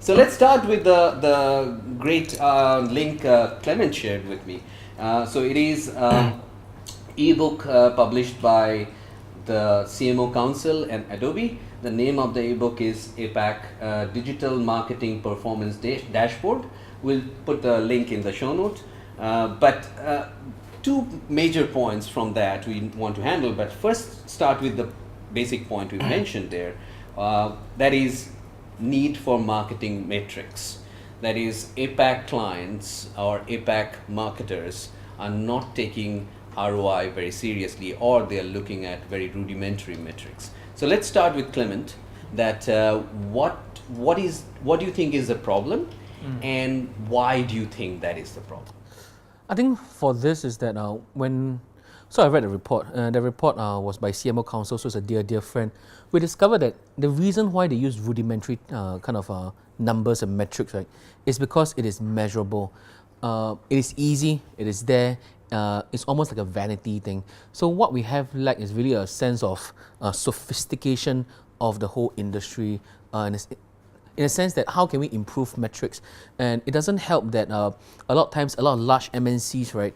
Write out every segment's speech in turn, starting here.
So let's start with the great link Clement shared with me. So it is ebook published by the CMO Council and Adobe. The name of the ebook is APAC Digital Marketing Performance Dashboard. We'll put the link in the show note. But two major points from that we want to handle. But first, start with the basic point we mentioned there. That is need for marketing metrics. That is, APAC clients or APAC marketers are not taking ROI very seriously, or they are looking at very rudimentary metrics. So let's start with Clement. That what do you think is the problem, and why do you think that is the problem? I think for this is that so I read the report. The report was by CMO Council, so it's a dear friend. We discovered that the reason why they use rudimentary kind of numbers and metrics, right, is because it is measurable. It is easy, it is there, it's almost like a vanity thing. So what we have lacked is really a sense of sophistication of the whole industry, in a sense that how can we improve metrics. And it doesn't help that a lot of times, a lot of large MNCs, right,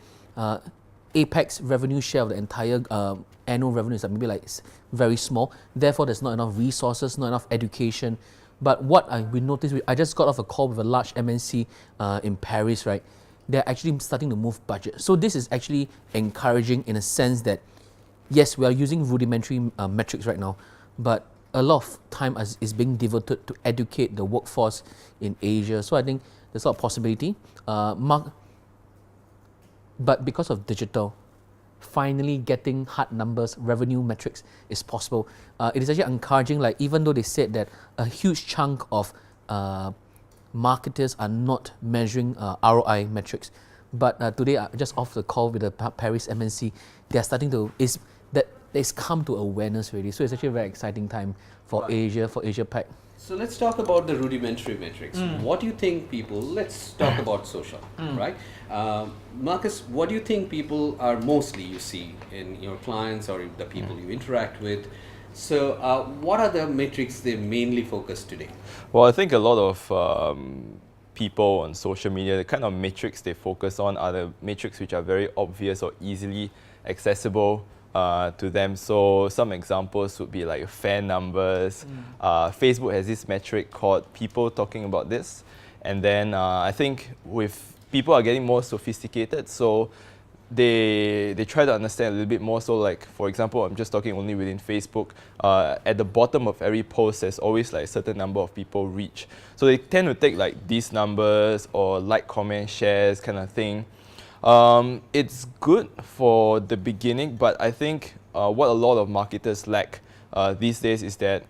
APAC's revenue share of the entire annual revenue is maybe like very small. Therefore, there's not enough resources, not enough education. But what we noticed, I just got off a call with a large MNC in Paris, right? They're actually starting to move budget. So this is actually encouraging in a sense that, yes, we are using rudimentary metrics right now, but a lot of time is being devoted to educate the workforce in Asia. So I think there's a lot of possibility. But because of digital, finally getting hard numbers, revenue metrics is possible. It is actually encouraging, like even though they said that a huge chunk of marketers are not measuring ROI metrics, but today just off the call with the Paris MNC, they are starting to, it's come to awareness really. So it's actually a very exciting time for Asia, for Asia Pac. So let's talk about the rudimentary metrics. What do you think people, let's talk about social, right? Marcus, what do you think people are mostly you see in your clients or the people you interact with? So what are the metrics they mainly focus today? Well, I think a lot of people on social media, the kind of metrics they focus on are the metrics which are very obvious or easily accessible to them. So some examples would be like fan numbers. Facebook has this metric called people talking about this. And then I think with people are getting more sophisticated, so they try to understand a little bit more. So like, for example, I'm just talking only within Facebook, at the bottom of every post there's always like a certain number of people reach. So they tend to take like these numbers or like, comment, shares kind of thing. It's good for the beginning, but I think what a lot of marketers lack these days is that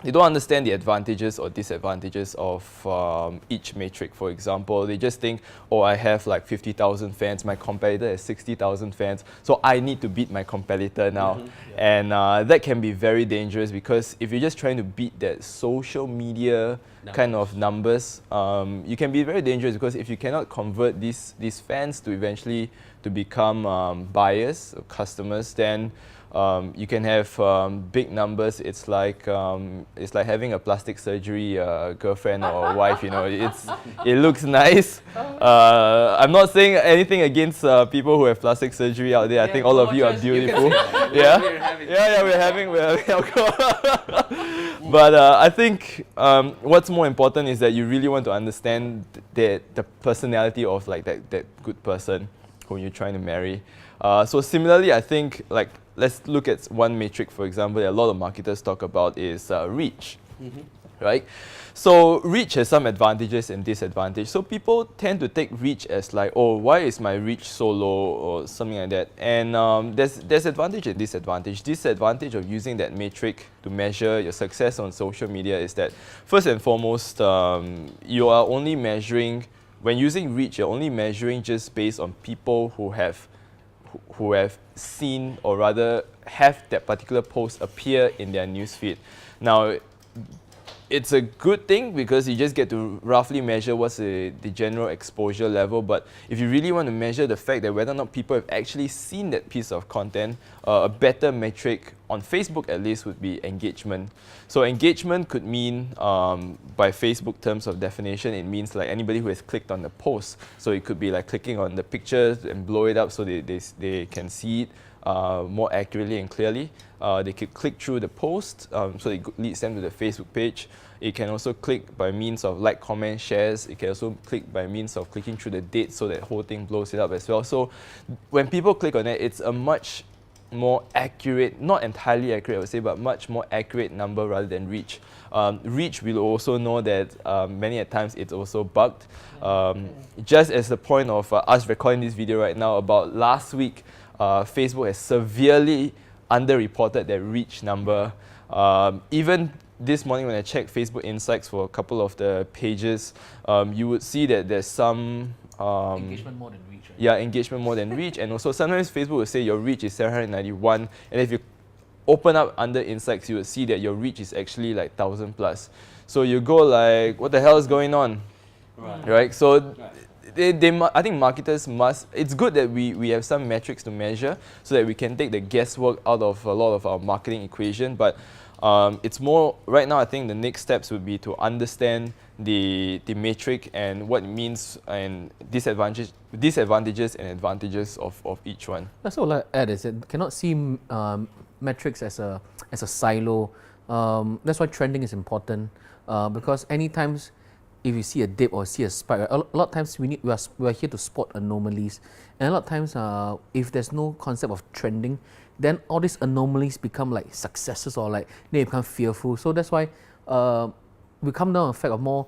they don't understand the advantages or disadvantages of each metric. For example, they just think, oh, I have like 50,000 fans, my competitor has 60,000 fans, so I need to beat my competitor now. And that can be very dangerous, because if you're just trying to beat that social media kind of numbers, you can be very dangerous, because if you cannot convert these fans to eventually to become buyers or customers, then you can have big numbers. It's like having a plastic surgery girlfriend or wife. You know, it looks nice. I'm not saying anything against people who have plastic surgery out there. I think all of you are beautiful. We're having alcohol. But I think what's more important is that you really want to understand the personality of like that good person who you're trying to marry. So similarly, I think like, let's look at one metric, for example, that a lot of marketers talk about is reach, right? So reach has some advantages and disadvantages. So people tend to take reach as like, oh, why is my reach so low or something like that? And there's advantage and disadvantage. Disadvantage of using that metric to measure your success on social media is that, first and foremost, you are only measuring, when using reach, you're only measuring just based on people who have seen, or rather have that particular post appear in their newsfeed. Now, it's a good thing because you just get to roughly measure what's the general exposure level. But if you really want to measure the fact that whether or not people have actually seen that piece of content, a better metric on Facebook at least would be engagement. So engagement could mean, by Facebook terms of definition, it means like anybody who has clicked on the post. So it could be like clicking on the pictures and blow it up so they can see it more accurately and clearly. They could click through the post, so it leads them to the Facebook page. It can also click by means of like, comment, shares. It can also click by means of clicking through the date, so that whole thing blows it up as well. So when people click on it, it's a much more accurate, not entirely accurate I would say, but much more accurate number rather than reach. Reach, we'll also know that many at times it's also bugged. Just as the point of us recording this video right now, about last week, Facebook has severely underreported their reach number. Even this morning when I checked Facebook Insights for a couple of the pages, you would see that there's some Engagement more than reach, right? yeah, engagement more than reach, and also sometimes Facebook will say your reach is 791, and if you open up under Insights, you will see that your reach is actually like 1,000 plus. So you go like, what the hell is going on? Right? So I think marketers must, it's good that we have some metrics to measure so that we can take the guesswork out of a lot of our marketing equation, but it's more, right now I think the next steps would be to understand the metric and what it means and disadvantages and advantages of each one. That's all I add is that cannot see metrics as a silo. That's why trending is important, because anytime if you see a dip or see a spike, a lot of times we are here to spot anomalies, and a lot of times if there's no concept of trending, then all these anomalies become like successes or like they become fearful. So that's why we come down to the fact of more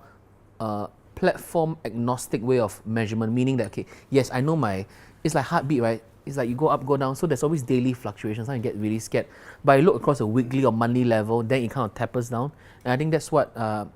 platform agnostic way of measurement, meaning that, okay, yes, I know it's like heartbeat, right? It's like you go up, go down, so there's always daily fluctuations, and you get really scared. But you look across a weekly or monthly level, then it kind of tapers down, and I think that's what gut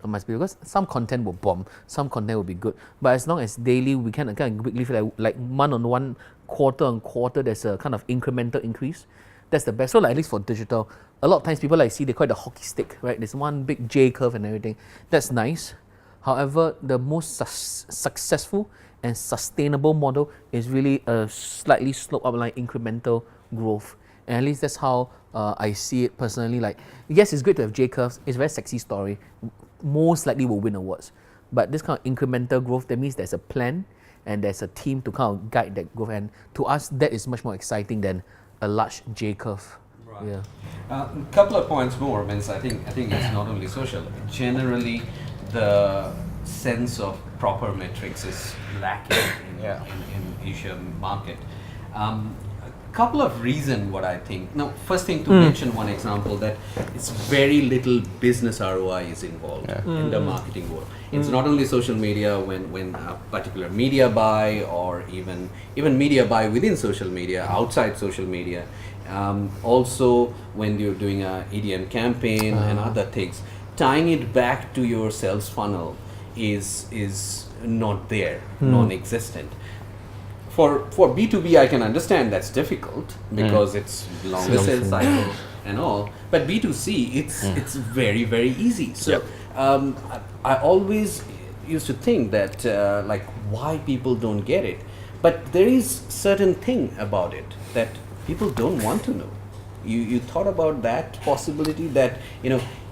must be, because some content will bomb, some content will be good, but as long as daily we kind of weekly feel like month on one, quarter on quarter, there's a kind of incremental increase. That's the best. So like at least for digital, a lot of times people see they call it the hockey stick, right? There's one big J curve and everything. That's nice. However, the most successful and sustainable model is really a slightly slope up, like incremental growth. And at least that's how I see it personally. Like, yes, it's great to have J curves. It's a very sexy story. Most likely will win awards. But this kind of incremental growth, that means there's a plan and there's a team to kind of guide that growth. And to us, that is much more exciting than a large J curve. Right. Yeah. A couple of points more, Vince. I think it's not only social. Generally, the sense of proper metrics is lacking in Asian market. Couple of reasons what I think. Now, first thing to mention one example, that it's very little business ROI is involved in the marketing world. It's not only social media, when a particular media buy, or even media buy within social media, outside social media. Also when you're doing a EDM campaign and other things, tying it back to your sales funnel is not there, non-existent. For B2B, I can understand that's difficult because it's longer sales cycle and all. But B2C, it's very, very easy. So I always used to think that like why people don't get it. But there is certain thing about it that people don't want to know. You thought about that possibility that,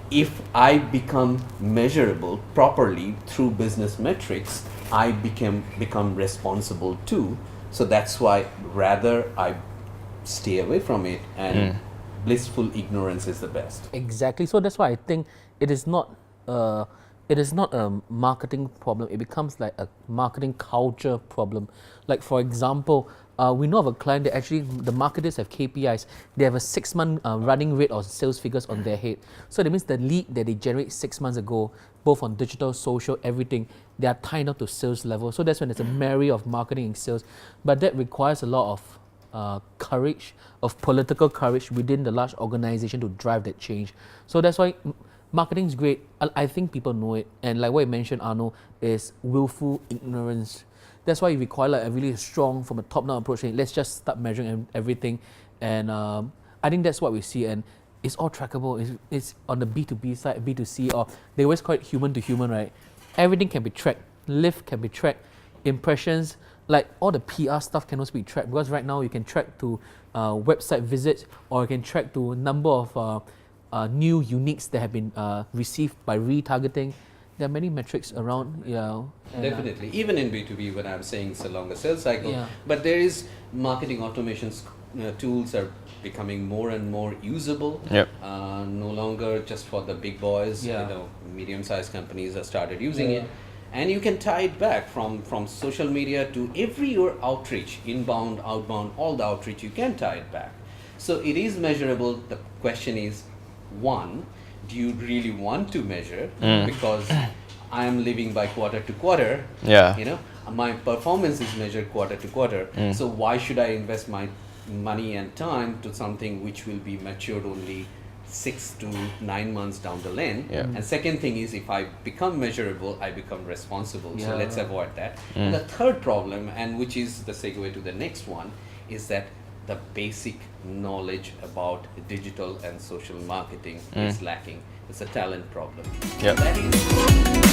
if I become measurable properly through business metrics, I become responsible too. So that's why rather I stay away from it, and blissful ignorance is the best. Exactly. So that's why I think it is not a marketing problem. It becomes like a marketing culture problem. Like for example, we know of a client that actually the marketers have KPIs. They have a 6-month running rate or sales figures on their head. So that means the lead that they generate 6 months ago, both on digital, social, everything, they are tied up to sales level. So that's when there's a marry of marketing and sales. But that requires a lot of courage, of political courage within the large organization to drive that change. So that's why marketing is great. I think people know it. And like what you mentioned, Arno, is willful ignorance. That's why you require like a really strong, from a top-down approach. Let's just start measuring everything. And I think that's what we see. And it's all trackable. It's on the B2B side, B2C, or they always call it human to human, right? Everything can be tracked. Lift can be tracked. Impressions, like all the PR stuff can also be tracked, because right now you can track to website visits, or you can track to number of new uniques that have been received by retargeting. There are many metrics around, Definitely. Even in B2B, when I'm saying it's a longer sales cycle, Yeah. but there is marketing automations tools are becoming more and more usable. Yep. No longer just for the big boys. Yeah. Medium-sized companies have started using it, and you can tie it back from social media to every your outreach, inbound, outbound, all the outreach. You can tie it back. So it is measurable. The question is, one, do you really want to measure? Because I am living by quarter to quarter. Yeah. My performance is measured quarter to quarter. So why should I invest my money and time to something which will be matured only 6 to 9 months down the lane? Yeah. And second thing is, if I become measurable, I become responsible. So Yeah. let's avoid that. And the third problem, and which is the segue to the next one, is that the basic knowledge about digital and social marketing is lacking. It's a talent problem. Yep. That is